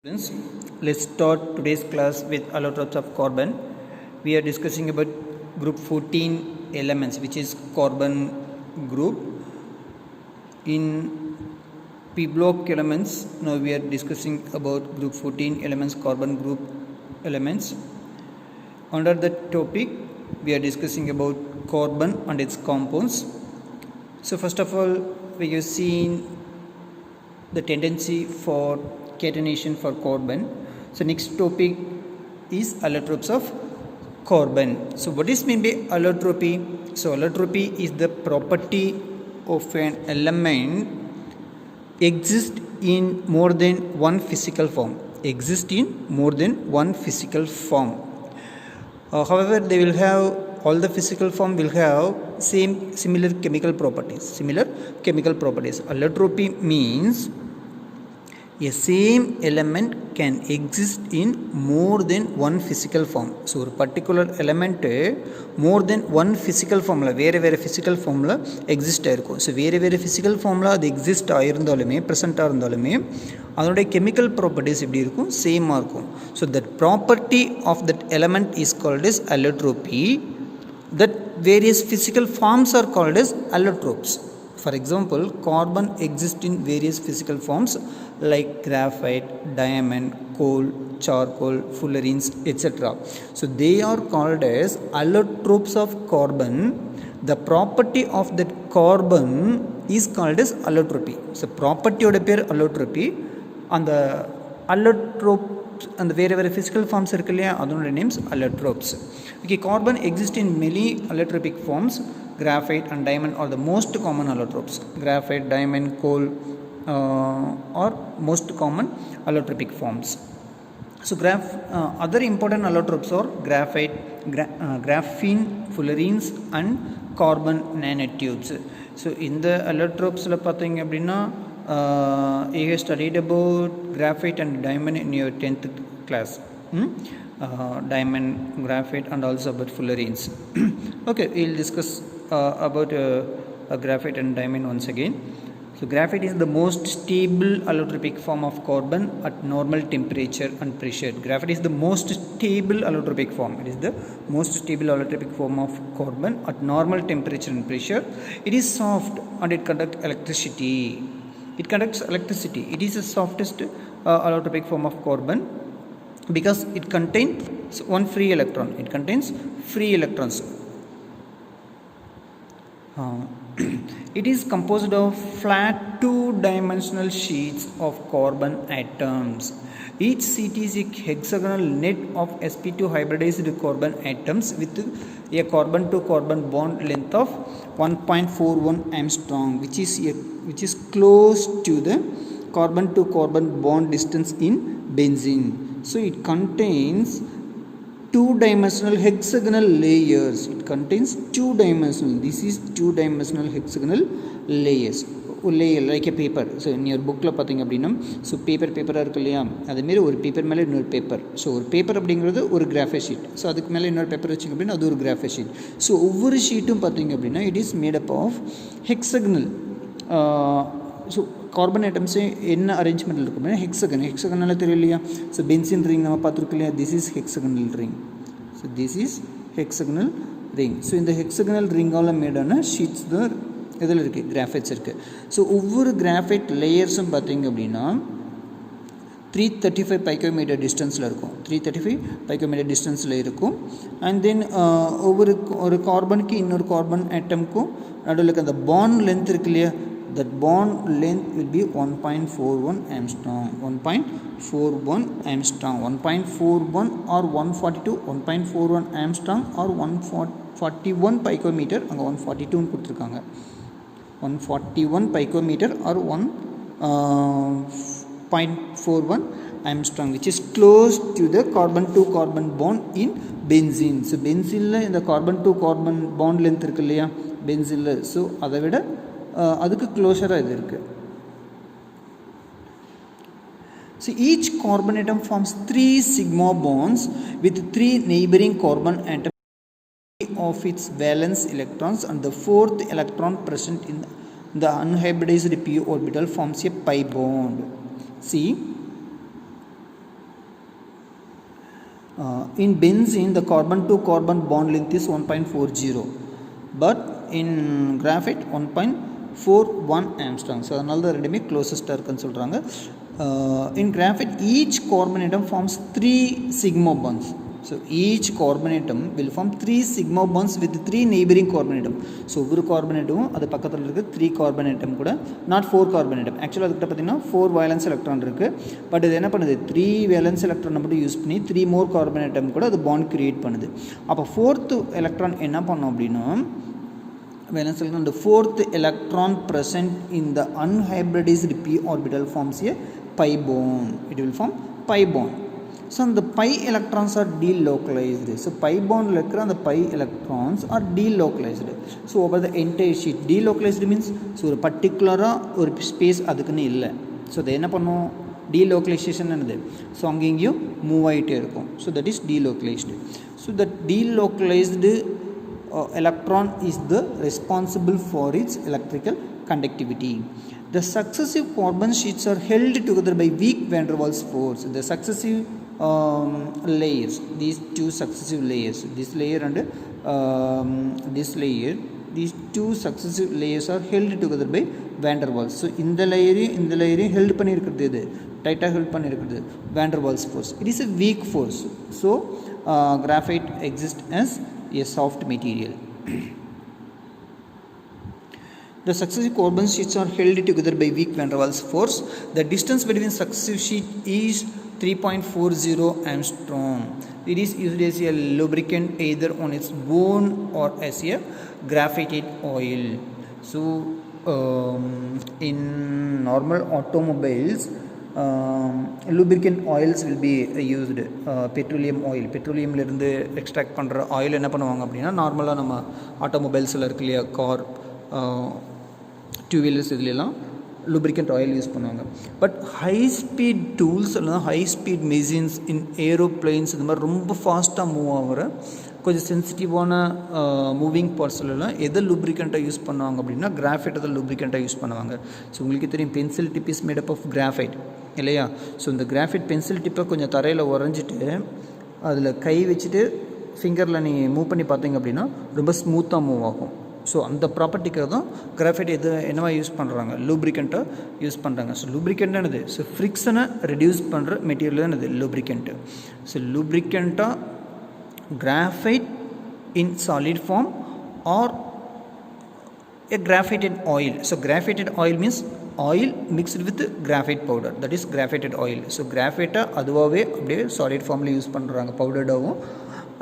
Students, let's start today's class with allotropes of carbon. We are discussing about group 14 elements, which is carbon group. In P block elements, now we are discussing about group 14 elements, carbon group elements. Under that topic, we are discussing about carbon and its compounds. So first of all, we have seen the tendency for catenation for carbon. So next topic is allotropes of carbon. So what is meant by allotropy? So allotropy is the property of an element exist in more than one physical form. Exist in more than one physical form. However, they will have all the physical form will have similar chemical properties. Allotropy means a same element can exist in more than one physical form. So a particular element more than one physical formula வேறு physical formula exist ஆயிருக்கும். So வேறு physical formula அது exist ஆயிருந்தாலுமே present இருந்தாலுமே அதனுடைய chemical properties எப்படி இருக்கும் சேமாக இருக்கும். So that property of that element is called as allotropy. That various physical forms are called as allotropes. For example, carbon exists in various physical forms like graphite, diamond, coal, charcoal, fullerenes, etc. So they are called as allotropes of carbon. The property of that carbon is called as allotropy. So property oda per allotropy and the allotropes and the very physical forms irukku illaya adunde names allotropes. Okay, carbon exists in many allotropic forms. Graphite and diamond are the most common allotropes. Graphite, diamond, coal are most common allotropic forms. So other important allotropes are graphite, graphene, fullerenes and carbon nanotubes. So in the allotropes la pathinga appadina you have studied about graphite and diamond in your 10th class. Diamond, graphite and also about fullerenes. Okay, we will discuss about graphite and diamond once again. So graphite is the most stable allotropic form of carbon at normal temperature and pressure. Graphite is the most stable allotropic form. It is the most stable allotropic form of carbon at normal temperature and pressure. It is soft and it conducts electricity. It is the softest allotropic form of carbon because it contains one free electron. It is composed of flat two-dimensional sheets of carbon atoms. Each sheet is a hexagonal net of sp2 hybridized carbon atoms with a carbon to carbon bond length of 1.41 angstrom, which is close to the carbon to carbon bond distance in benzene. So it contains two-dimensional hexagonal layers. This is two-dimensional hexagonal layers. Layer like a paper. So in your book la pathinga appadina so paper irukku illaya adhe meri oru paper mele innoru paper. So oru paper அப்படிங்கிறது ஒரு graphite sheet. So அதுக்கு மேல இன்னொரு paper வச்சிங்க அப்படினா அது ஒரு graphite sheet. So ஒவ்வொரு ஷீட்டும் pathinga அப்படினா it is made up of hexagonal. So carbon atoms என்ன அரேஞ்ச்மென்ட்ல இருக்கு அப்படினா hexagonal தெரியலையா. So benzene ring நம்ம பார்த்திருக்கோம் இல்லையா, this is hexagonal ring. So this is hexagonal ring. So இந்த hexagonal ring ஆல மேடான sheets தான் இதில் இருக்கு, graphites இருக்கு. So ஒவ்வொரு graphite layers-உம் பார்த்தீங்க அப்படின்னா 335 picometer டிஸ்டன்ஸில் இருக்கும். 335 picometer டிஸ்டன்ஸில் இருக்கும். அண்ட் தென் ஒரு கார்பனுக்கு இன்னொரு கார்பன் ஆட்டமுக்கும் நடுவில் இருக்க அந்த பாண்ட் லென்த் இருக்கு இல்லையா, that bond length will be 1.41 angstrom. 1.41 or 142, 1.41 angstrom or 141 picometer. அங்கே 142 கொடுத்துருக்காங்க. 141 picometer or 1.41 angstrom, which is close to the carbon to carbon bond in benzene. So benzene இந்த carbon to carbon bond length இருக்கு இல்லையா benzene, so அதை விட அதுக்கு க்ளோஸராக இது இருக்குது. So each carbon atom forms 3 sigma bonds with 3 neighboring carbon atoms of its valence electrons, and the fourth electron present in the unhybridized p orbital forms a pi bond. See, In benzene, the carbon to carbon bond length is 1.40, but in graphite 1.41 angstrom. So அதனால தான் ரெண்டுமே closest இருக்குன்னு சொல்கிறாங்க. In graphite, each carbon atom forms 3 sigma bonds. So each carbon atom will form 3 sigma bonds with 3 neighboring carbon atom. So ஒரு carbon atom அது பக்கத்தில் இருக்க 3 carbon atom கூட, not 4 carbon atom. Actually அதுக்கிட்ட பார்த்தீங்கன்னா 4 valence electron இருக்கு. But இது என்ன பண்ணுது, 3 valence electron மட்டும் யூஸ் பண்ணி 3 more carbon atom கூட அது bond create பண்ணுது. அப்போ 4th electron என்ன பண்ணும் அப்படின்னா, valence electron, the 4th electron present in the unhybridized p orbital forms a pi bond. It will form pi bond. So the pi electrons are delocalized. So pi bond electron, the pi electrons are delocalized. So over the entire sheet, delocalized means so a particular or space adukku illa. So they enna pannum, delocalization enadhu, so angengeyum move aite irukum. So that is delocalized. So the delocalized electron is the responsible for its electrical conductivity. The successive carbon sheets are held together by weak van der Waals force. The successive layers, these two successive layers, this layer and this layer, these two successive layers are held together by van der Waals. So in the layer held பண்ணிருக்கிறது இது டைட்டா held பண்ணிருக்கிறது van der Waals force. It is a weak force. So graphite exists as a soft material. The successive carbon sheets are held together by weak van der Waals force. The distance between successive sheet is 3.40 angstrom. It is used as a lubricant either on its own or as a graphite oil. So in normal automobiles, lubricant oils will be used. Petroleum oil, petroleum la irundhu extract பண்ற oil என்ன பண்ணுவாங்க அப்படினா, நார்மலா நம்ம ஆட்டோமொபைல்ஸ்ல இருக்கு இல்லையா, car, two wheelers இதுலாம் lubricant oil use பண்ணுவாங்க. பட் ஹை ஸ்பீட் டூல்ஸ் இல்லைனா ஹை ஸ்பீட் மெஷின்ஸ் இன் ஏரோப்ளைன்ஸ் இந்த மாதிரி ரொம்ப ஃபாஸ்ட்டாக மூவ் ஆகிற கொஞ்சம் சென்சிட்டிவான மூவிங் பார்ட்ஸ்லாம் எதை lubricant-ஆக யூஸ் பண்ணுவாங்க அப்படின்னா, கிராஃபைட் தான் lubricant-ஆக யூஸ் பண்ணுவாங்க. ஸோ உங்களுக்கு தெரியும், pencil tip is made up of graphite இல்லையா. ஸோ இந்த கிராஃபைட் பென்சில் டிப்பை கொஞ்சம் தரையில் உறைஞ்சிட்டு அதில் கை வச்சுட்டு ஃபிங்கரில் நீ மூவ் பண்ணி பார்த்தீங்க அப்படின்னா ரொம்ப ஸ்மூத்தாக மூவ் ஆகும். ஸோ அந்த ப்ராப்பர்ட்டிக்காக தான் கிராஃபைட் என்னவா யூஸ் பண்ணுறாங்க, லூப்ரிகண்ட்டாக யூஸ் பண்ணுறாங்க. ஸோ லூப்ரிகண்ட் என்னது, ஸோ ஃப்ரிக்ஷனை ரெடியூஸ் பண்ணுற மெட்டீரியல் தான் என்னது, லூப்ரிகண்ட்டு. ஸோ லூப்ரிகண்ட்டாக graphite in solid form or a graphited oil. So graphited oil means oil mixed with graphite powder, that is graphited oil. So graphite அதுவாகவே அப்படியே solid ஃபார்மில் use பண்ணுறாங்க, பவுடர்டாகவும்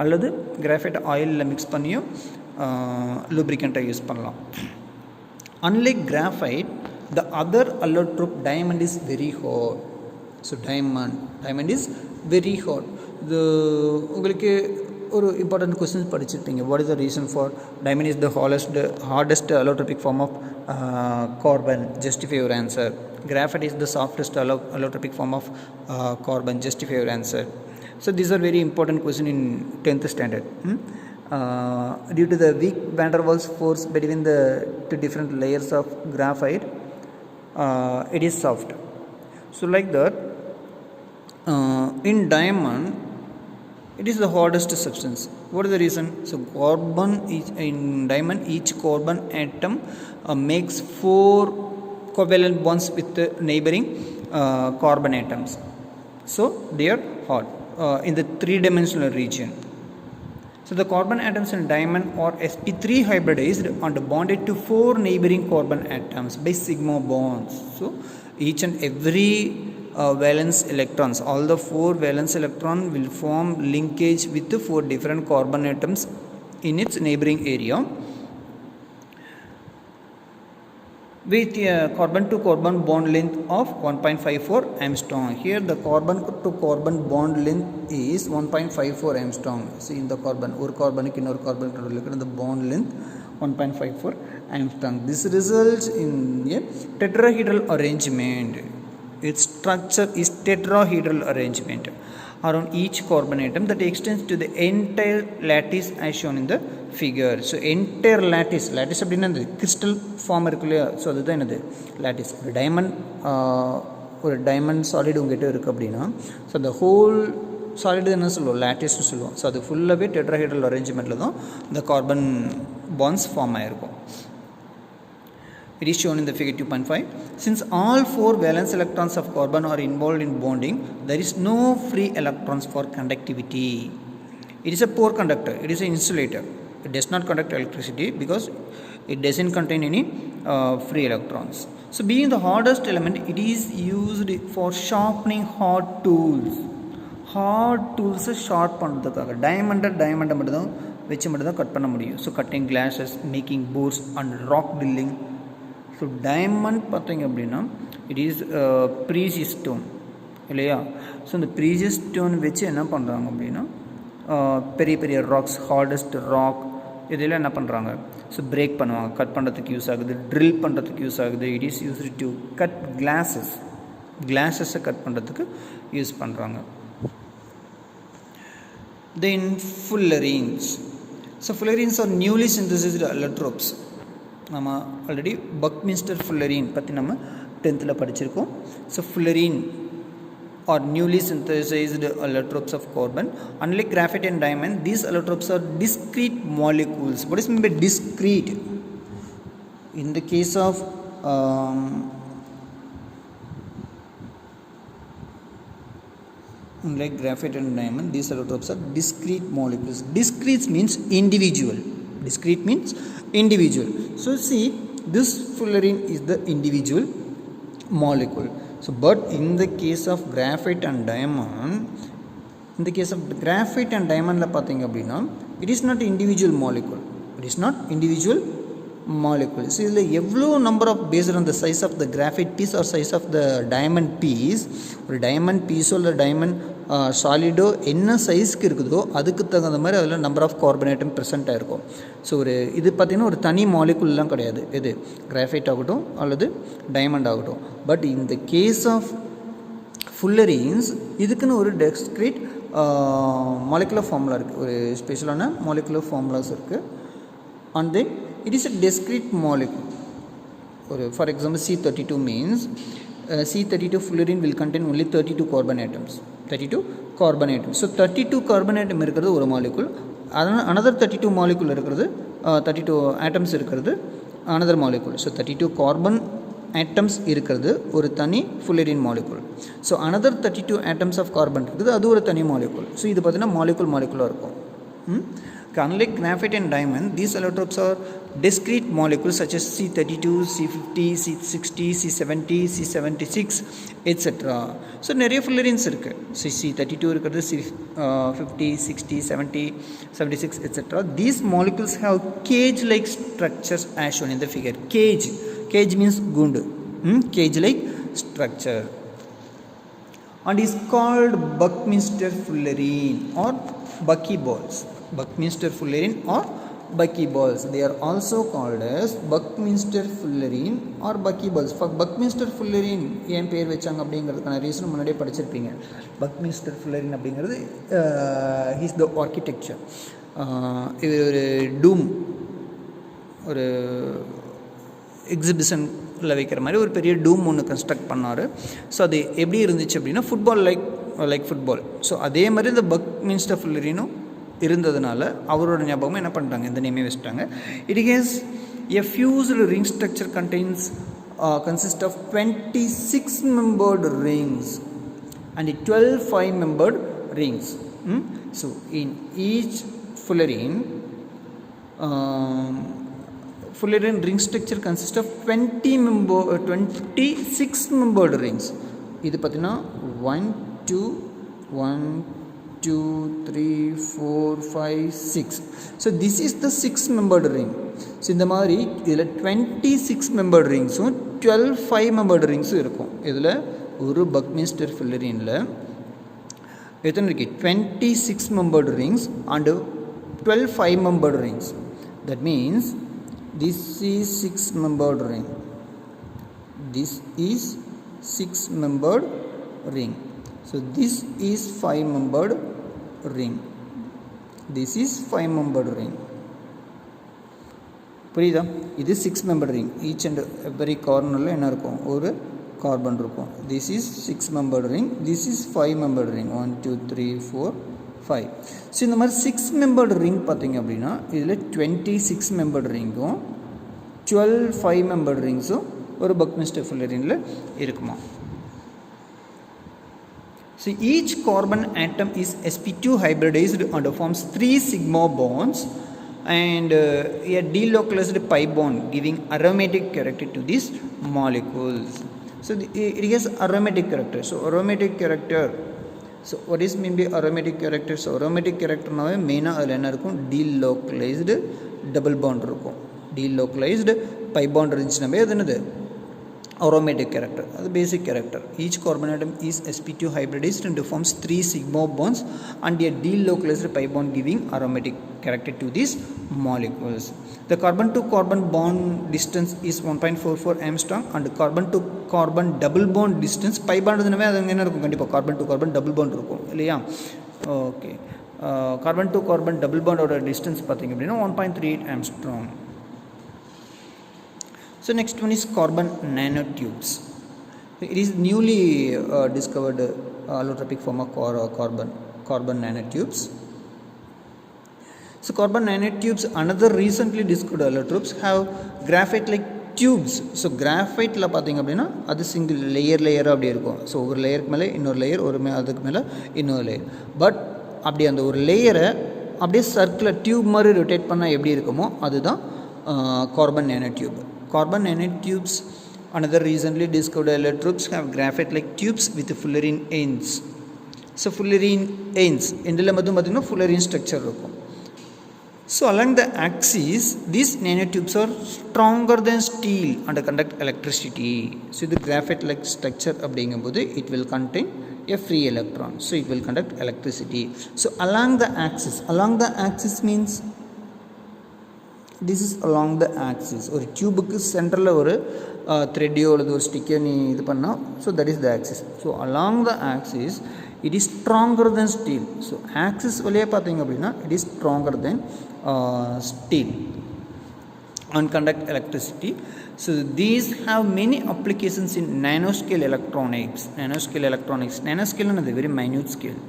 அல்லது கிராஃபைட் ஆயிலில் மிக்ஸ் பண்ணியும் lubricant-ஆக யூஸ் பண்ணலாம். Unlike graphite, the other allotrope diamond is very hot. So diamond is very hot. உங்களுக்கு ஒரு இம்பார்ட்டன்ட் கொஸ்டின்ஸ் படிச்சிருப்பீங்க. What is the reason for diamond is the hardest allotropic form of carbon? Justify your answer. Graphite is the softest allotropic form of carbon. Justify your answer. So these are very important questions in 10th standard. Due to the weak van der Waals force between the two different layers of graphite, it is soft. So like that, in diamond it is the hardest substance. What is the reason? So carbon in diamond, each carbon atom makes 4 covalent bonds with the neighboring carbon atoms. So they are hot in the 3-dimensional region. So the carbon atoms in diamond are sp3 hybridized and bonded to 4 neighboring carbon atoms by sigma bonds. So each and every valence electrons, all the 4 valence electron will form linkage with the 4 different carbon atoms in its neighboring area with a carbon to carbon bond length of 1.54 angstrom. Here the carbon to carbon bond length is 1.54 angstrom. See in the carbon, or carbon in or carbon to the bond length 1.54 angstrom. This results in a tetrahedral arrangement. Its structure is tetrahedral arrangement around each carbon atom that extends to the entire lattice as shown in the figure. So entire lattice அப்படின்னா அந்த crystal form இருக்கு இல்லையா, so அதுதான் என்னது lattice. ஒரு diamond solid உங்ககிட்ட இருக்குது அப்படின்னா, ஸோ the whole சாலிடு என்ன சொல்லுவோம், லேட்டிஸ்னு சொல்லுவோம். ஸோ அது ஃபுல்லாகவே டெட்ராஹெட்ரல் அரேஞ்ச்மெண்ட்டில் தான் இந்த கார்பன் பாண்ட்ஸ் ஃபார்ம் ஆகிருக்கும். It is shown in the figure 2.5. Since all 4 valence electrons of carbon are involved in bonding, there is no free electrons for conductivity. It is a poor conductor. It is an insulator. It does not conduct electricity because it doesn't contain any free electrons. So being the hardest element, it is used for sharpening hard tools. Hard tools sharp பண்ணுறதுக்காக டைமண்டை மட்டும் தான் வச்சு மட்டும் தான் cut பண்ண முடியும். So cutting glasses, making boards and rock drilling. So diamond பார்த்தீங்க அப்படின்னா இட் இஸ் ப்ரீசியஸ் ஸ்டோன் இல்லையா. ஸோ இந்த ப்ரீசியஸ் ஸ்டோன் வச்சு என்ன பண்ணுறாங்க அப்படின்னா பெரிய பெரிய ராக்ஸ், ஹார்டஸ்ட் ராக் இதெல்லாம் என்ன பண்ணுறாங்க, ஸோ பிரேக் பண்ணுவாங்க, கட் பண்ணுறதுக்கு யூஸ் ஆகுது, ட்ரில் பண்ணுறதுக்கு யூஸ் ஆகுது. It is used to cut கிளாஸஸை கட் பண்ணுறதுக்கு யூஸ் பண்ணுறாங்க. Then fullerenes. So fullerenes are newly synthesized allotropes. நம்ம ஆல்ரெடி பக்மின்ஸ்டர் ஃபுல்லரீன் பற்றி நம்ம 10th படிச்சிருக்கோம். So fullerene or newly synthesized allotropes of carbon. Unlike graphite and diamond, these allotropes are discrete molecules. What is meant by discrete? In the case of unlike graphite and diamond, these allotropes are discrete molecules. Discrete means individual. Discrete means individual. So see, this fullerene is the individual molecule. So but in the case of graphite and diamond, la பார்த்தீங்க அப்படின்னா it is not individual molecule. So இதில் எவ்வளோ number of based on the size of the graphite piece or size of the diamond piece, ஒரு diamond பீஸோ இல்லை diamond சாலிடோ என்ன சைஸ்க்கு இருக்குதோ அதுக்கு தகுந்த மாதிரி அதில் நம்பர் ஆஃப் கார்பனேட்டும் ப்ரெசென்ட் ஆகிருக்கும். ஸோ ஒரு இது பார்த்திங்கன்னா ஒரு தனி மாலிகுல்லாம் கிடையாது, இது கிராஃபைட் ஆகட்டும் அல்லது டைமண்ட் ஆகட்டும். பட் இந்த கேஸ் ஆஃப் ஃபுல்லரீன்ஸ் இதுக்குன்னு ஒரு டிஸ்க்ரீட் மாலிகுலர் ஃபார்முலா இருக்குது, ஒரு ஸ்பெஷலான மாலிகுலர் ஃபார்முலாஸ் இருக்குது. And then it is a discrete molecule. Or for example, C32 means C32 fullerene will contain only 32 carbon atoms. So 32 carbon atom இருக்கிறது ஒரு molecule, another 32 molecule இருக்கிறது 32 atoms இருக்கிறது another molecule. So 32 carbon atoms இருக்கிறது ஒரு தனி fullerene molecule. So another 32 atoms of carbon இருக்குது அது ஒரு தனி molecule. So இது பார்த்தீங்கன்னா molecule இருக்கும். Unlike graphite and diamond, these allotropes are discrete molecules such as C32, C50, C60, C70, C76, etc. So நிறைய fullerenes இருக்கு. C32 இருக்கிறது, C50, 60, 70, 76, etc. These molecules have cage-like structures as shown in the figure. Cage means gundu. Cage-like structure. And is called Buckminster fullerene or buckyballs. Buckminster fullerene or buckyballs. They are also called as Buckminster fullerene or buckyballs. For Buckminster fullerene ஏன் பேர் வச்சாங்க அப்படிங்கிறதுக்கான reason முன்னாடியே படிச்சிருப்பீங்க. Buckminster fullerene அப்படிங்கிறது he's the architecture. இது ஒரு டூம், ஒரு எக்ஸிபிஷனில் வைக்கிற மாதிரி ஒரு பெரிய டூம் ஒன்று கன்ஸ்ட்ரக்ட் பண்ணார். ஸோ அது எப்படி இருந்துச்சு அப்படின்னா ஃபுட்பால் லைக் ஃபுட்பால். ஸோ அதே மாதிரி இந்த பக்மின்ஸ்டர் ஃபுல்லரீனும் இருந்ததுனால அவரோட ஞாபகமாக என்ன பண்ணிட்டாங்க, இந்த நேமே வச்சுட்டாங்க. It has a fused ring structure consist of 26 membered rings and 12 5-membered rings. So in each fullerene ring structure consists of 26 membered rings. இது பார்த்தீங்கன்னா 1 2 3 4 5 6. So this is the 6-membered ring. So இந்த மாதிரி இதில் 26 membered ringsம் 12 5-membered ringsம் இருக்கும். இதில் ஒரு Buckminster ஃபுல்லரீனில் எத்தனை இருக்கு, 26 membered rings and 12 5-membered rings. That means this is 6-membered ring, this is 6-membered ring. So this is 5-membered ring, this is 5-membered ring. புரியுதா? இது 6-membered ring. Each and every கார்னரில் என்ன இருக்கும், ஒரு carbon இருக்கும். This is 6 membered ring, this is 5 membered ring. 1 2 3 4 5. So இந்த மாதிரி 6 membered ring பார்த்தீங்க அப்படின்னா இதில் 26 membered ringகும் 12 5 membered ringsம் ஒரு பக்மிஸ்டர் ஃபுல்லரினில் இருக்குமா. So each carbon atom is sp2 hybridized and forms 3 sigma bonds and a delocalized pi bond giving aromatic character to these molecules. So it has aromatic character. So aromatic character. So what is mean by aromatic character? So aromatic character நாவே மெயினா அதில் என்ன இருக்கும், delocalized double bond இருக்கும். delocalized pi bond இருந்துச்சுனாவே அது என்னது, aromatic character. That's the basic character. Each carbon atom is sp2 hybridized and forms 3 sigma bonds and a delocalized pi bond giving aromatic character to these molecules. The carbon to carbon bond distance is 1.44 angstrom and carbon to carbon double bond distance pi bond அதுனவே அது என்ன இருக்கும், கண்டிப்பாக carbon to carbon double bond இருக்கும் இல்லையா. Okay, carbon to carbon double bond ஓட distance பார்த்தீங்க அப்படின்னா 1.38 angstrom. So next one is carbon nanotubes. It is newly discovered allotropic form of carbon nanotubes. So carbon nanotubes, another recently discovered allotropes, have graphite like tubes. So graphite la பார்த்தீங்க அப்படின்னா அது single லேயராக அப்படி இருக்கும். So ஒரு லேயருக்கு மேலே இன்னொரு லேயர், அதுக்கு மேலே இன்னொரு லேயர். பட் அப்படி அந்த ஒரு லேயரை அப்படியே சர்க்குலர் டியூப் மாதிரி ரொட்டேட் பண்ணால் எப்படி இருக்குமோ அதுதான் carbon nanotube. Carbon nanotubes, another recently discovered allotropes, have graphite-like tubes with fullerene ends. So fullerene ends, endla madhu pathina fullerene structure irukum. So along the axis, these nanotubes are stronger than steel and conduct electricity. So the graphite-like structure abdingumbodhu it will contain a free electron. So it will conduct electricity. So along the axis means this is along the axis. ஒரு டியூபுக்கு சென்டரில் ஒரு த்ரெட்டையோ அல்லது ஒரு ஸ்டிக்கோ நீ இது பண்ணால், so that is the axis. So along the axis it is stronger then steel. So axis வழியாக பார்த்தீங்க அப்படின்னா it is stronger then steel and conduct electricity. So these have many applications in nanoscale electronics. Nanoscale is a very minute scale.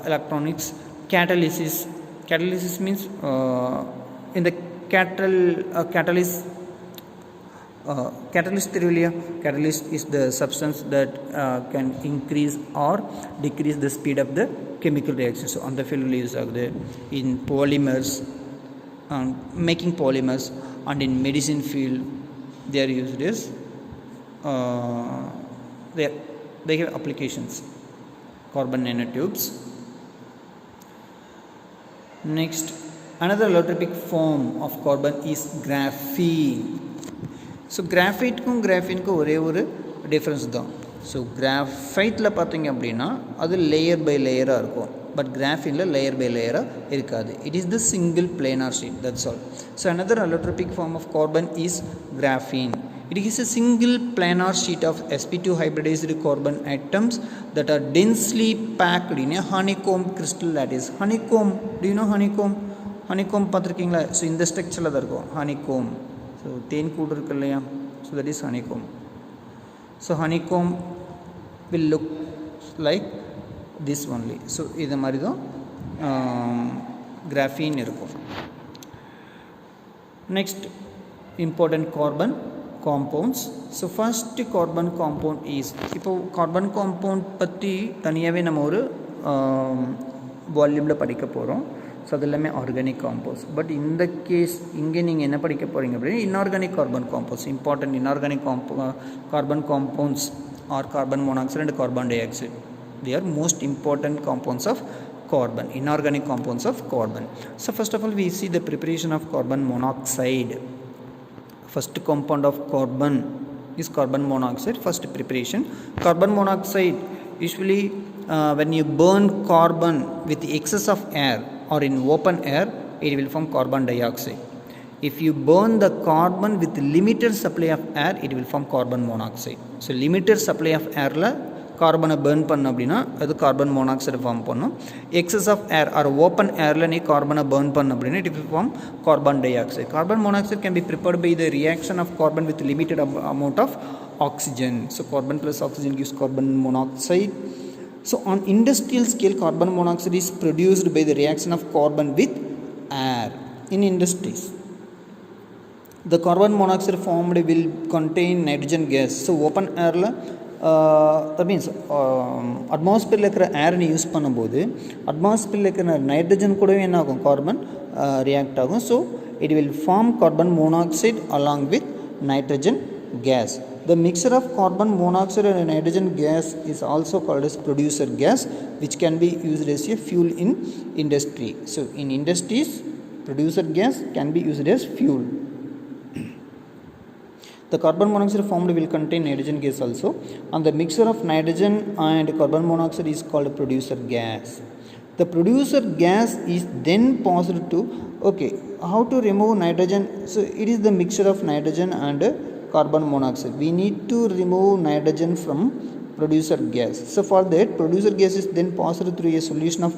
Electronics, catalysis means in the catalyst theory, catalyst is the substance that can increase or decrease the speed of the chemical reaction. So on the field use in polymers, making polymers, and in medicine field they are used as they have applications. Carbon nanotubes. Next, another allotropic form of carbon is graphene. So graphite kum graphene ku ஒரே ஒரு difference தான். So கிராஃபைட்டில் பார்த்தீங்க அப்படின்னா அது layer by லேயராக இருக்கும், but கிராஃபீனில் layer by லேயராக இருக்காது. It is the single planar sheet, that's all. So another allotropic form of carbon is graphene. It is a single planar sheet of sp2 hybridized carbon atoms that are densely packed in a honeycomb crystal lattice. Honeycomb, do you know honeycomb? Honeycomb பார்த்துருக்கீங்களா? So இந்த ஸ்ட்ரக்சரில் தான் இருக்கும் honeycomb. So தேன் கூடு இருக்கு இல்லையா, so that is honeycomb. So honeycomb will look like this only. So இது மாதிரி தான் graphene இருக்கும். Next, important carbon compounds. So first carbon compound is, இப்போ carbon compound பற்றி தனியாகவே நம்ம ஒரு வால்யூமில் படிக்க போகிறோம். ஸோ அது எல்லாமே ஆர்கானிக் காம்பவுண்ட்ஸ். பட் இந்த கேஸ் இங்கே நீங்கள் என்ன படிக்க போகிறீங்க அப்படின்னா inorganic carbon compounds. Important inorganic carbon compounds R carbon monoxide and carbon di oxide. They are most important compounds of carbon, inorganic compounds of carbon. So first of all we see the preparation of carbon monoxide. First compound of carbon is carbon monoxide. First preparation, carbon monoxide usually when you burn carbon with excess of air or in open air, it will form carbon dioxide. If you burn the carbon with limited supply of air, it will form carbon monoxide. So limited supply of air la கார்பனை burn பண்ண அப்படின்னா அது carbon monoxide form பண்ணும். Excess of air or open ஏரில் நீ கார்பனை burn பண்ண அப்படின்னா it will form carbon dioxide. Carbon monoxide can be prepared by the reaction of carbon with limited amount of oxygen. So carbon plus oxygen gives carbon monoxide. So on industrial scale, carbon monoxide is produced by the reaction of carbon with air in industries. The carbon monoxide formed will contain nitrogen gas. So open air that means atmosphere air use பண்ணும்போது atmosphere nitrogen கூடவே என்ன ஆகும் carbon react ஆகும். So it will form carbon monoxide along with nitrogen gas. The mixture of carbon monoxide and nitrogen gas is also called as producer gas, which can be used as a fuel in industry. So in industries, producer gas can be used as fuel. The carbon monoxide formed will contain nitrogen gas also, and the mixture of nitrogen and carbon monoxide is called producer gas. The producer gas is then passed to, how to remove nitrogen? So it is the mixture of nitrogen and carbon monoxide. We need to remove nitrogen from producer gas. So for that, producer gas is then passed through a solution of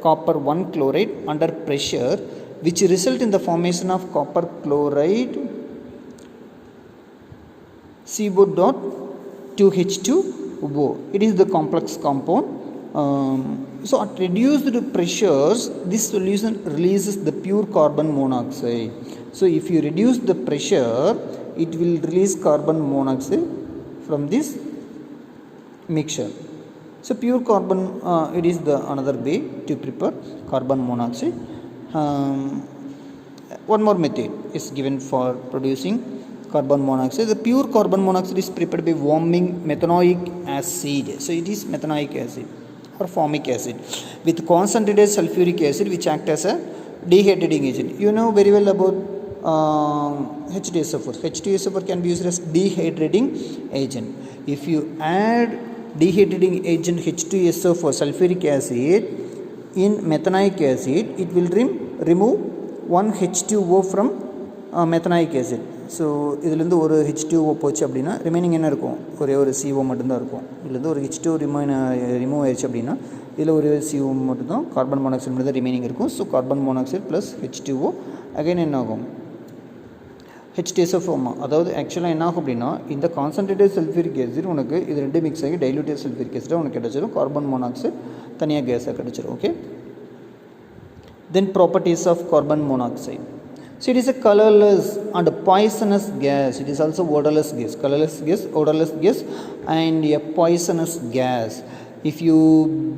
copper 1 chloride under pressure, which result in the formation of copper chloride CO.2H2O. It is the complex compound. So at reduced pressures, this solution releases the pure carbon monoxide. So if you reduce the pressure, it will release carbon monoxide from this mixture. So pure carbon, it is the another way to prepare carbon monoxide. One more method is given for producing carbon monoxide. The pure carbon monoxide is prepared by warming methanoic acid. So it is methanoic acid or formic acid with concentrated sulfuric acid, which act as a dehydrating agent. You know very well about H2SO4. H2SO4 can be used as dehydrating agent. If you add dehydrating agent H2SO4 sulfuric acid in methanoic acid, it will remove one H2O from methanoic acid. So இதுலேருந்து ஒரு H2O போச்சு அப்படின்னா remaining என்ன இருக்கும்? ஒரே ஒரு CO மட்டும்தான் இருக்கும். இதுலேருந்து ஒரு H2O ரிமூவ் ஆயிடுச்சு அப்படின்னா இதில் ஒரு CO மட்டும்தான் கார்பன் மோனாக்சைடு மட்டும் தான் ரிமைனிங் இருக்கும். So carbon monoxide plus H2O again என்ன ஆகும்? H2SO4. அதாவது ஆக்சுவலாக என்ன ஆகும் அப்படின்னா இந்த கான்சன்ட்ரேட்டட் சல்ஃபியூரிக் ஆசிட் உனக்கு இது ரெண்டு மிக்ஸ் ஆகி டைலூட்டட் சல்ஃபியூரிக் ஆசிடாக உனக்கு கிடச்சிடும். கார்பன் மோனாக்சைடு தனியாக கேஸாக கிடச்சிடும். Okay. Then properties of carbon monoxide. So it is a colorless and poisonous gas. It is also odorless gas, colorless gas, odorless gas, and a poisonous gas. If you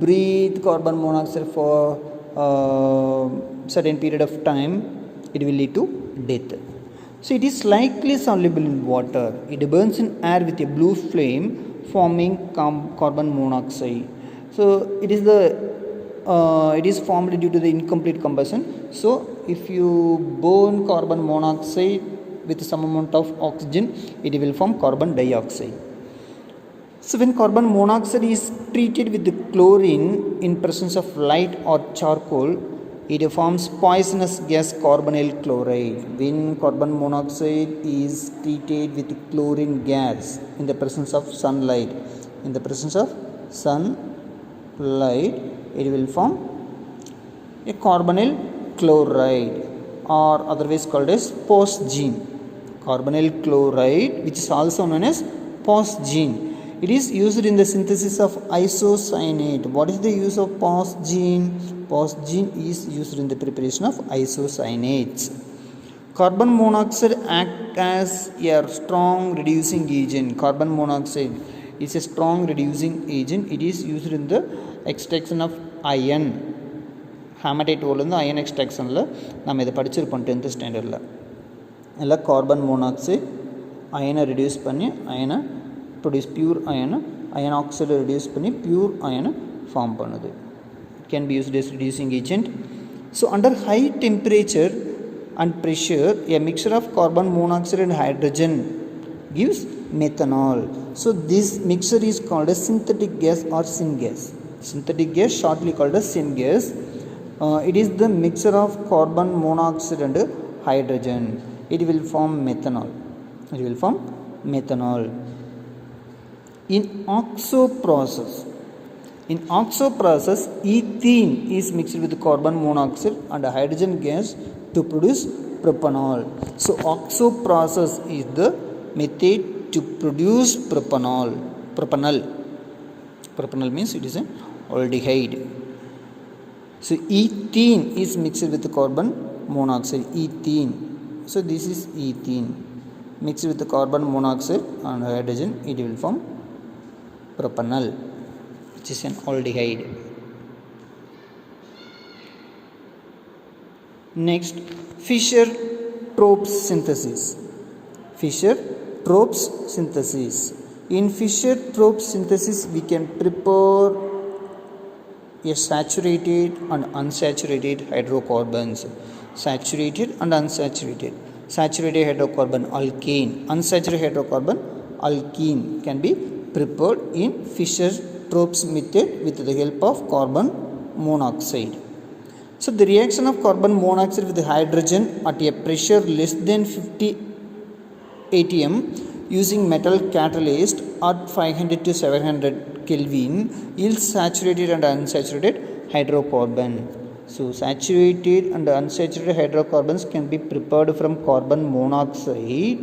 breathe carbon monoxide for certain period of time, it will lead to death. So it is slightly soluble in water. It burns in air with a blue flame, forming carbon monoxide. So it is formed due to the incomplete combustion. So if you burn carbon monoxide with some amount of oxygen, it will form carbon dioxide. So when carbon monoxide is treated with the chlorine in presence of light or charcoal, it forms poisonous gas carbonyl chloride. When carbon monoxide is treated with chlorine gas in the presence of sunlight, it will form a carbonyl chloride, or otherwise called as phosgene. Carbonyl chloride, which is also known as phosgene. It is used in the synthesis of isocyanate. What is the use of phosgene? Phosgene is used in the preparation of isocyanates. Carbon monoxide acts as a strong reducing agent. Carbon monoxide is a strong reducing agent. It is used in the extraction of iron. Hematite ஓலேருந்து iron எக்ஸ்ட்ராக்ஷனில் நம்ம இதை படிச்சிருப்போம் 10th ஸ்டாண்டர்டில். இல்லை carbon monoxide அயனை reduce பண்ணி அயனை produce pure iron ஆக்சைடை reduce பண்ணி பியூர் அயனை ஃபார்ம் பண்ணுது. It can be used as reducing agent. So under high temperature and pressure, a mixture of carbon monoxide and hydrogen gives methanol. So this mixture is called as synthetic gas or syngas. Synthetic gas, shortly called as syngas. It is the mixture of carbon monoxide and hydrogen. It will form methanol. In oxo process, ethene is mixed with carbon monoxide and hydrogen gas to produce propanol. So oxo process is the method to produce propanol. Propanol means it is an aldehyde. So ethene is mixed with carbon monoxide. Ethene. So this is ethene. Mixed with the carbon monoxide and hydrogen, it will form propanol, which is an aldehyde. Next, Fischer-Tropsch synthesis. Fischer-Tropsch synthesis. In Fischer-Tropsch synthesis, we can prepare a saturated and unsaturated hydrocarbons. Saturated and unsaturated. Saturated hydrocarbon alkane, unsaturated hydrocarbon alkene can be prepared in Fischer-Tropsch method with the help of carbon monoxide. So the reaction of carbon monoxide with hydrogen at a pressure less than 50 atm using metal catalyst at 500 to 700 Kelvin yields saturated and unsaturated hydrocarbon. So saturated and unsaturated hydrocarbons can be prepared from carbon monoxide.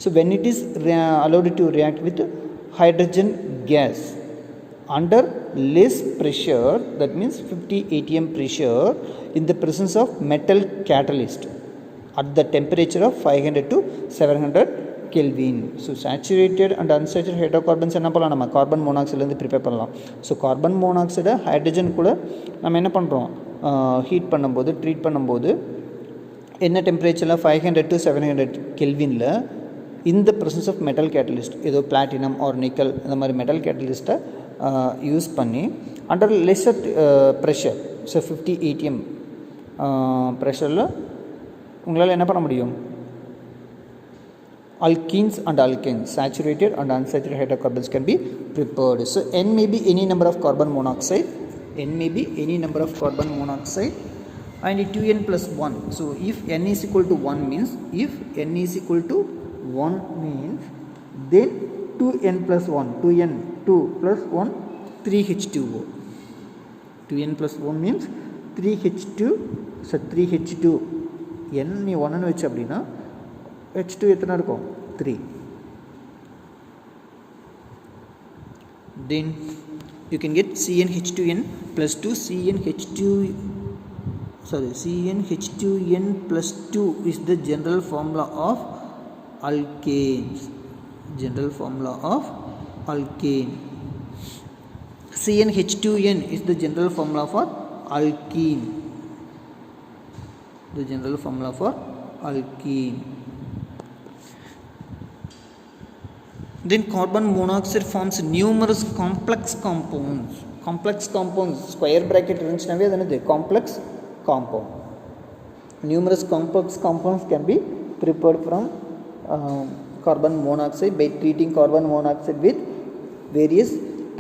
So when it is allowed to react with hydrogen gas under less pressure, that means 50 atm pressure, in the presence of metal catalyst at the temperature of 500 to 700 Kelvin. So saturated and unsaturated hydrocarbons என்ன பண்ணலாம், நம்ம carbon மோனாக்சைட்லேருந்து prepare பண்ணலாம். So carbon மோனாக்சைடை hydrogen கூட நம்ம என்ன பண்ணுறோம், heat பண்ணும்போது, treat பண்ணும்போது என்ன டெம்பரேச்சரில் 500 to 700 கெல்வினில் இந்த ப்ரெசன்ஸ் ஆஃப் மெட்டல் கேட்டலிஸ்ட், ஏதோ பிளாட்டினம் ஆர் நிக்கல் இந்த மாதிரி மெட்டல் கேட்டலிஸ்ட்டை யூஸ் பண்ணி under lesser pressure, so 50 atm ப்ரெஷரில் உங்களால் என்ன பண்ண முடியும், alkenes and alkanes, saturated and unsaturated hydrocarbons can be prepared. So N may be any number of carbon monoxide, and it 2n plus 1. So if n is equal to 1 means, then 2n plus 1, 2 plus 1, 3H2O. 2n plus 1 means 3H2, so 3H2, n நீ 1 வச்சு அப்படின்னா H2 எத்தனை இருக்கும், 3. Then you can get CnH2n plus 2. CnH2n plus 2 is the general formula of alkanes. CnH2n is the general formula for alkene. Then carbon monoxide forms numerous complex compounds. Square bracket இருந்துச்சுனாவே அது என்னது, complex compound. Numerous complex compounds can be prepared from carbon monoxide by treating carbon monoxide with various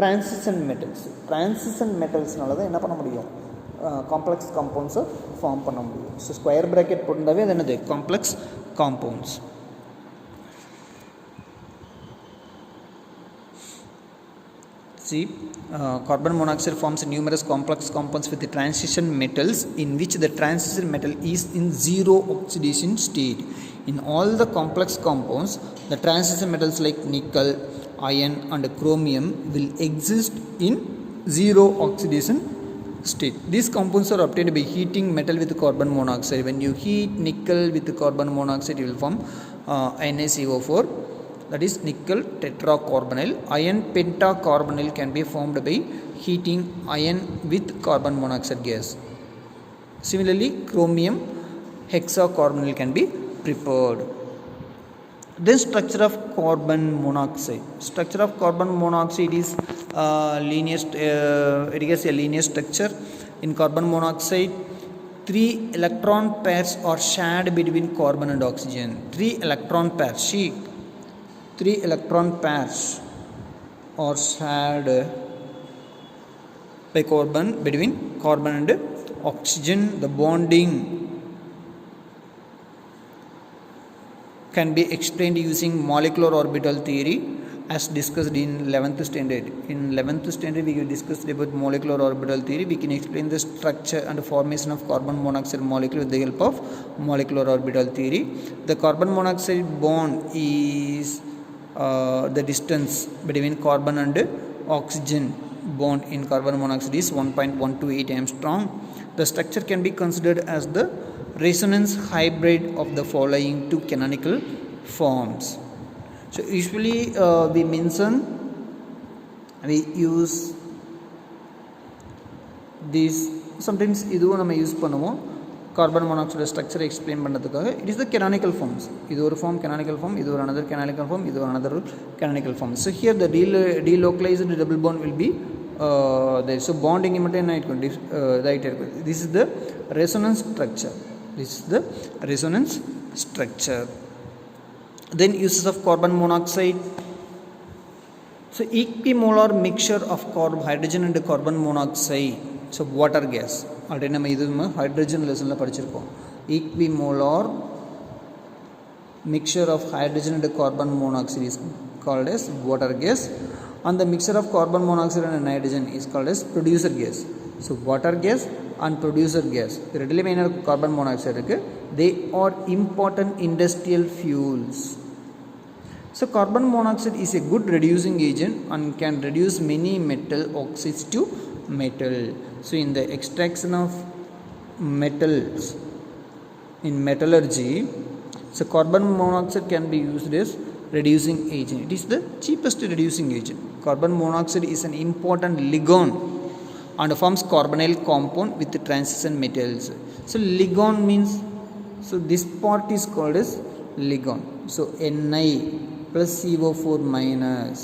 transition metals. Transition metals-னால தான் என்ன பண்ண முடியும், complex காம்பவுண்ட்ஸை form பண்ண முடியும். So square bracket போட்டிருந்தாவே அது என்னது, complex compounds. See, carbon monoxide forms numerous complex compounds with the transition metals in which the transition metal is in zero oxidation state. In all the complex compounds, the transition metals like nickel, iron and chromium will exist in zero oxidation state. These compounds are obtained by heating metal with carbon monoxide. When you heat nickel with carbon monoxide, you will form NaCO4, that is nickel tetracarbonyl. Iron pentacarbonyl can be formed by heating iron with carbon monoxide gas. Similarly, chromium hexacarbonyl can be prepared. Then structure of carbon monoxide. Structure of carbon monoxide is linear. It has a linear structure. In carbon monoxide, 3 electron pairs are shared between carbon and oxygen. 3 electron pairs are shared by carbon between carbon and oxygen. The bonding can be explained using molecular orbital theory as discussed in 11th standard. In 11th standard, we discussed about molecular orbital theory. We can explain the structure and formation of carbon monoxide molecule with the help of molecular orbital theory. The carbon monoxide bond is the distance between carbon and oxygen bond in carbon monoxide is 1.128 Armstrong. The structure can be considered as the resonance hybrid of the following two canonical forms. So usually we use these, sometimes இதுவும் நம்ம use பண்ணுவோம் carbon monoxide ஸ்ட்ரக்சரை explain பண்ணுறதுக்காக. It is the canonical forms. இது ஒரு form canonical form, இது ஒரு another canonical form, இது ஒரு another canonical form. So here the delocalized double bond will be there. So bonding மட்டும் என்ன ஆயிடும், ரைட் இருக்கும். This is the resonance structure. This is the resonance structure. Then uses of carbon monoxide. So equimolar mixture of hydrogen and carbon monoxide. So water gas. Already நம்ம இது hydrogen lessonல படிச்சிருக்கோம். Equimolar mixture of hydrogen and carbon monoxide is called as water gas, and the mixture of carbon monoxide and nitrogen is called as producer gas. So water gas and producer gas ரெண்டுலயுமே என்ன இருக்கு, carbon monoxide இருக்கு. They are important industrial fuels. So carbon monoxide is a good reducing agent and can reduce many metal oxides to metal. So in the extraction of metals in metallurgy, so carbon monoxide can be used as reducing agent. It is the cheapest reducing agent. Carbon monoxide is an important ligand and forms carbonyl compound with the transition metals. So ligand means, so this part is called as ligand. So Ni plus CO4 minus.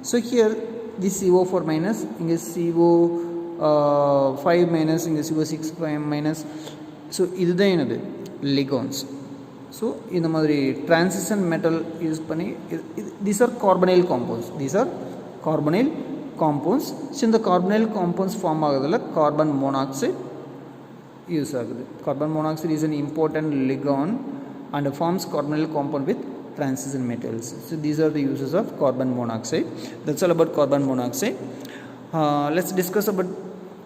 So here this CO4 minus, இங்கே CO5 minus, இங்கே CO6 minus. So இதுதான் என்னது, ligands. So இந்த மாதிரி transition metal use பண்ணி, these are carbonyl compounds. These are carbonyl compounds. So இந்த carbonyl compounds form ஆகுதுல carbon monoxide use ஆகுது. Carbon monoxide is an important ligand and forms carbonyl compound with transition metals. So these are the uses of carbon monoxide. That's all about carbon monoxide. Let's discuss about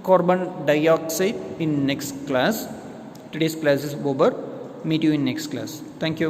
carbon dioxide in next class. Today's class is over. Meet you in next class. Thank you.